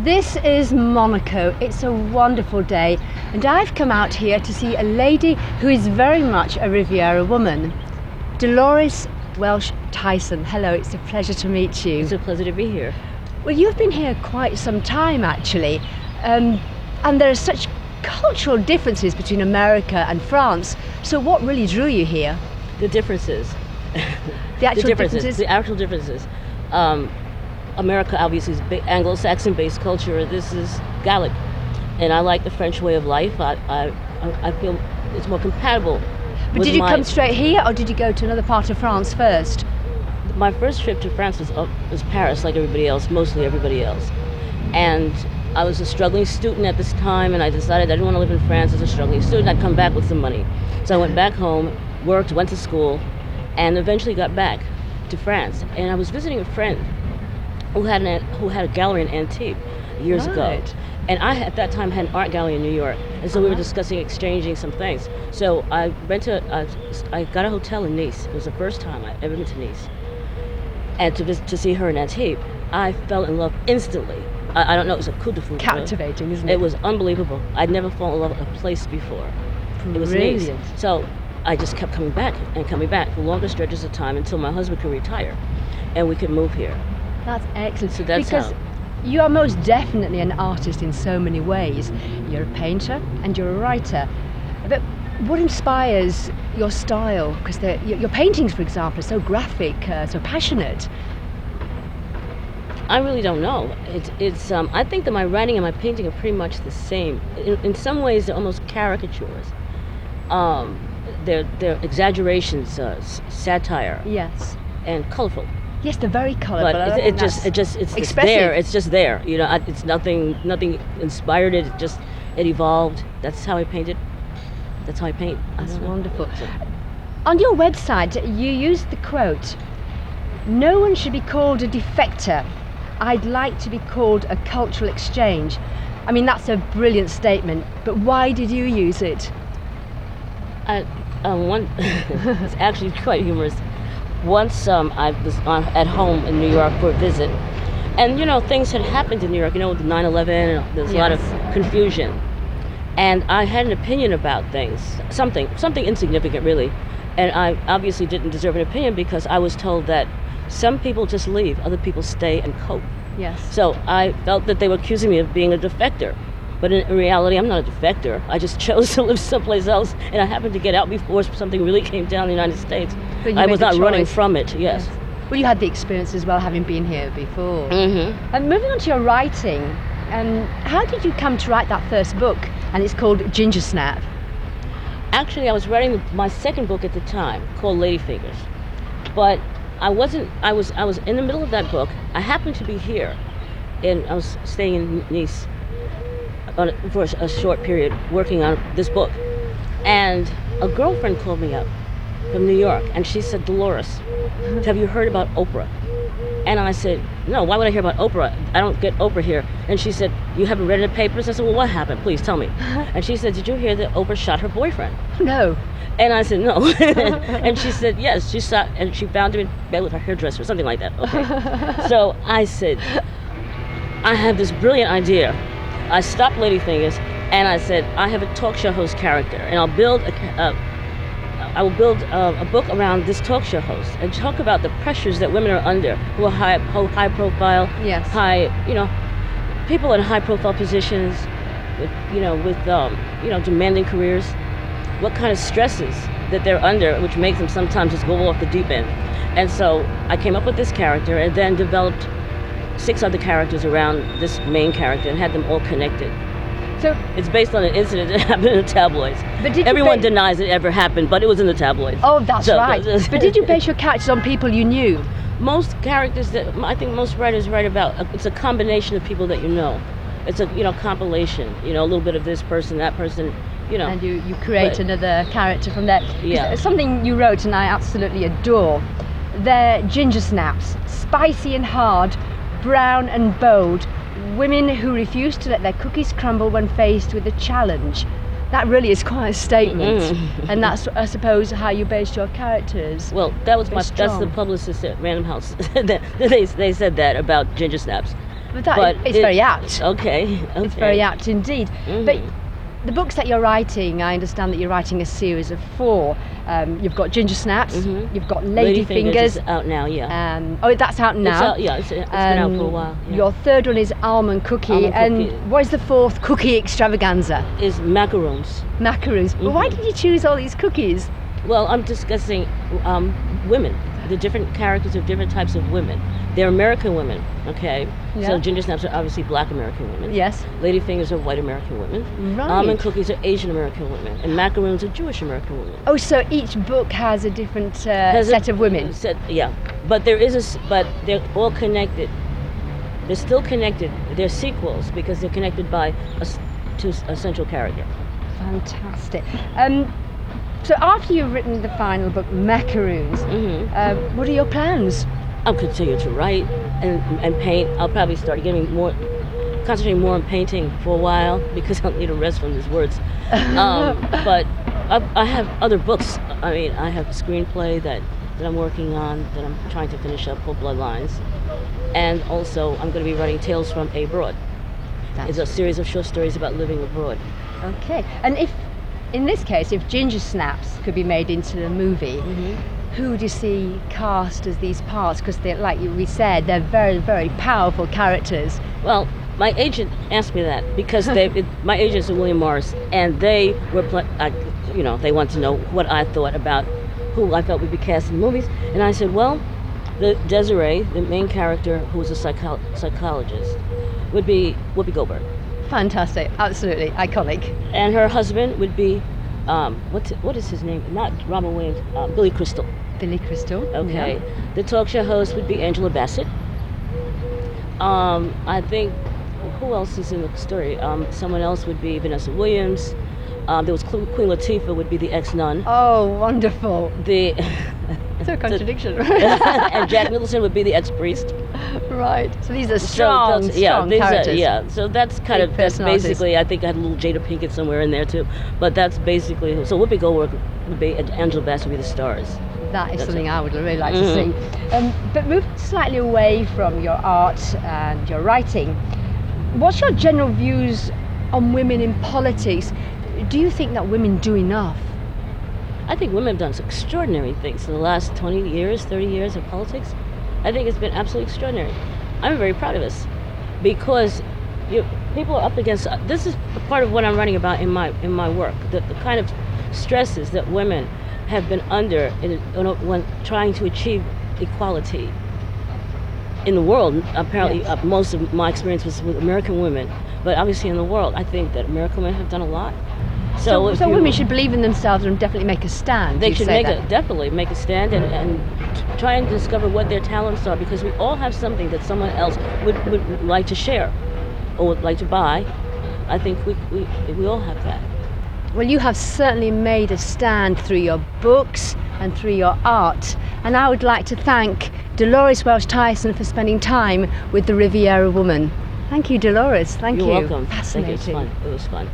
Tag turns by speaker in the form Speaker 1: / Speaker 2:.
Speaker 1: This is Monaco. It's a wonderful day, and I've come out here to see a lady who is very much a Riviera woman. Delorys Welch-Tyson. Hello, it's a pleasure to meet you.
Speaker 2: It's a pleasure to be here.
Speaker 1: Well, you've been here quite some time actually, and there are such cultural differences between America and France. So what really drew you here?
Speaker 2: The differences.
Speaker 1: The actual differences?
Speaker 2: The actual differences. America obviously is Anglo-Saxon based culture. This is Gallic, and I like the French way of life. I feel it's more compatible.
Speaker 1: But did you come straight here, or did you go to another part of France first?
Speaker 2: My first trip to France was Paris, like everybody else, mostly everybody else. And I was a struggling student at this time, and I decided I didn't want to live in France as a struggling student. I'd come back with some money. So I went back home, worked, went to school, and eventually got back to France. And I was visiting a friend who had a gallery in Antibes years ago. And I, at that time, had an art gallery in New York. And so we were discussing exchanging some things. So I got a hotel in Nice. It was the first time I'd ever been to Nice. And to see her in Antibes, I fell in love instantly. I don't know, it was a coup de foudre.
Speaker 1: Captivating, isn't it?
Speaker 2: It was unbelievable. I'd never fallen in love with a place before.
Speaker 1: Brilliant.
Speaker 2: It was Nice. So I just kept coming back for longer stretches of time until my husband could retire and we could move here.
Speaker 1: That's excellent.
Speaker 2: So that's
Speaker 1: because you are most definitely an artist in so many ways. You're a painter and you're a writer. But what inspires your style? Because your paintings, for example, are so graphic, so passionate.
Speaker 2: I really don't know. It's I think that my writing and my painting are pretty much the same. In some ways, they're almost caricatures. They're exaggerations, satire.
Speaker 1: Yes.
Speaker 2: And colorful.
Speaker 1: Yes, they're very colourful.
Speaker 2: But it's there. It's just there. You know, it's nothing inspired it. It evolved. That's how I painted. That's how I paint.
Speaker 1: That's wonderful. On your website, you used the quote, "No one should be called a defector. I'd like to be called a cultural exchange." I mean, that's a brilliant statement, but why did you use it?
Speaker 2: It's actually quite humorous. Once I was at home in New York for a visit, and things had happened in New York, with 9/11, and there's a lot of confusion. And I had an opinion about things, something insignificant really, and I obviously didn't deserve an opinion because I was told that some people just leave, other people stay and cope.
Speaker 1: Yes.
Speaker 2: So I felt that they were accusing me of being a defector. But in reality, I'm not a defector. I just chose to live someplace else, and I happened to get out before something really came down in the United States. I was not running from it, yes.
Speaker 1: Well, you had the experience as well, having been here before.
Speaker 2: Mm-hmm.
Speaker 1: And moving on to your writing, how did you come to write that first book? And it's called Ginger Snap.
Speaker 2: Actually, I was writing my second book at the time, called Ladyfingers. But I was in the middle of that book. I happened to be here, and I was staying in Nice for a short period working on this book, and a girlfriend called me up from New York, and she said, "Delorys, have you heard about Oprah?" And I said, "No, why would I hear about Oprah? I don't get Oprah here." And she said, "You haven't read in the papers?" I said, "Well, what happened? Please tell me." And she said, "Did you hear that Oprah shot her boyfriend?"
Speaker 1: No.
Speaker 2: And I said, "No." And she said, "Yes, she shot, and she found him in bed with her hairdresser," or something like that. Okay. So I said, "I have this brilliant idea." I stopped Ladyfingers, and I said, "I have a talk show host character, and I will build a book around this talk show host and talk about the pressures that women are under, who are high profile,
Speaker 1: yes,
Speaker 2: people in high profile positions, with demanding careers, what kind of stresses that they're under, which makes them sometimes just go off the deep end." And so I came up with this character, and then developed 6 other characters around this main character and had them all connected.
Speaker 1: So
Speaker 2: it's based on an incident that happened in the tabloids. But everyone denies it ever happened, but it was in the tabloids.
Speaker 1: Oh, that's right. But did you base your characters on people you knew?
Speaker 2: Most characters that I think most writers write about, it's a combination of people that you know. It's a compilation. A little bit of this person, that person.
Speaker 1: And you create another character from there.
Speaker 2: Yeah.
Speaker 1: Something you wrote and I absolutely adore. They're ginger snaps, spicy and hard, brown and bold, women who refuse to let their cookies crumble when faced with a challenge. That really is quite a statement. Mm-hmm. And that's, I suppose, how you based your characters.
Speaker 2: Well, that's the publicist at Random House. They said that about ginger snaps.
Speaker 1: But it's very apt.
Speaker 2: Okay.
Speaker 1: It's very apt indeed. But
Speaker 2: Mhm.
Speaker 1: the books that you're writing, I understand that you're writing a series of 4. You've got Ginger Snaps,
Speaker 2: Mhm.
Speaker 1: you've got Lady
Speaker 2: Fingers
Speaker 1: Fingers.
Speaker 2: is out now, yeah.
Speaker 1: That's out now.
Speaker 2: It's out, yeah, it's been out for a while. Yeah.
Speaker 1: Your third one is Almond Cookie,
Speaker 2: Almond
Speaker 1: and
Speaker 2: Cookie.
Speaker 1: what is the 4th cookie extravaganza?
Speaker 2: Is macaroons.
Speaker 1: Macaroons. Well, why
Speaker 2: Mhm.
Speaker 1: did you choose all these cookies?
Speaker 2: Well, I'm discussing women, the different characters of different types of women. They're American women, okay?
Speaker 1: Yeah.
Speaker 2: So Ginger Snaps are obviously Black American women.
Speaker 1: Yes.
Speaker 2: Lady Fingers are White American women.
Speaker 1: Right.
Speaker 2: Almond Cookies are Asian American women. And macaroons are Jewish American women.
Speaker 1: Oh, so each book has a different set of women.
Speaker 2: Yeah, but but they're all connected. They're still connected. They're sequels because they're connected by to a central character.
Speaker 1: Fantastic. So after you've written the final book, Macaroons, what are your plans?
Speaker 2: I'll continue to write and paint. I'll probably start concentrating more on painting for a while because I'll need a rest from these words. But I have other books. I mean, I have a screenplay that I'm working on that I'm trying to finish up called Bloodlines. And also, I'm going to be writing Tales from Abroad. It's a series of short stories about living abroad.
Speaker 1: Okay. And in this case, if Ginger Snaps could be made into a movie, who do you see cast as these parts? Because like we said, they're very, very powerful characters.
Speaker 2: Well, my agent asked me that because my agent's William Morris, and they were, they want to know what I thought about who I felt would be cast in movies, and I said, well, Desiree, the main character, who was a psychologist, would be Whoopi Goldberg.
Speaker 1: Fantastic, absolutely iconic.
Speaker 2: And her husband would be, what is his name? Not Robin Williams, Billy Crystal.
Speaker 1: Billy Crystal.
Speaker 2: Okay.
Speaker 1: Yeah.
Speaker 2: The talk show host would be Angela Bassett. I think, who else is in the story? Someone else would be Vanessa Williams. There was Queen Latifah would be the ex-nun.
Speaker 1: Oh, wonderful.
Speaker 2: It's
Speaker 1: a contradiction.
Speaker 2: And Jack Nicholson would be the ex-priest.
Speaker 1: Right. So these are strong characters.
Speaker 2: So that's that's basically, I think I had a little Jada Pinkett somewhere in there too. But that's basically, so Whoopi Goldberg would be, Angela Bassett would be the stars.
Speaker 1: That is something I would really like to see. But moving slightly away from your art and your writing, what's your general views on women in politics? Do you think that women do enough?
Speaker 2: I think women have done some extraordinary things in the last 20 years, 30 years of politics. I think it's been absolutely extraordinary. I'm very proud of us because people are up against, this is part of what I'm writing about in my work, the kind of stresses that women have been under when trying to achieve equality in the world. Apparently,
Speaker 1: Yes.
Speaker 2: Most of my experience was with American women, but obviously in the world, I think that American women have done a lot.
Speaker 1: So women should believe in themselves and definitely make a stand.
Speaker 2: They should
Speaker 1: definitely
Speaker 2: make a stand and try and discover what their talents are, because we all have something that someone else would like to share or would like to buy. I think we all have that.
Speaker 1: Well, you have certainly made a stand through your books and through your art. And I would like to thank Delorys Welch-Tyson for spending time with the Riviera Woman. Thank you, Delorys. Thank you.
Speaker 2: You're welcome.
Speaker 1: Fascinating.
Speaker 2: Thank you. It was fun.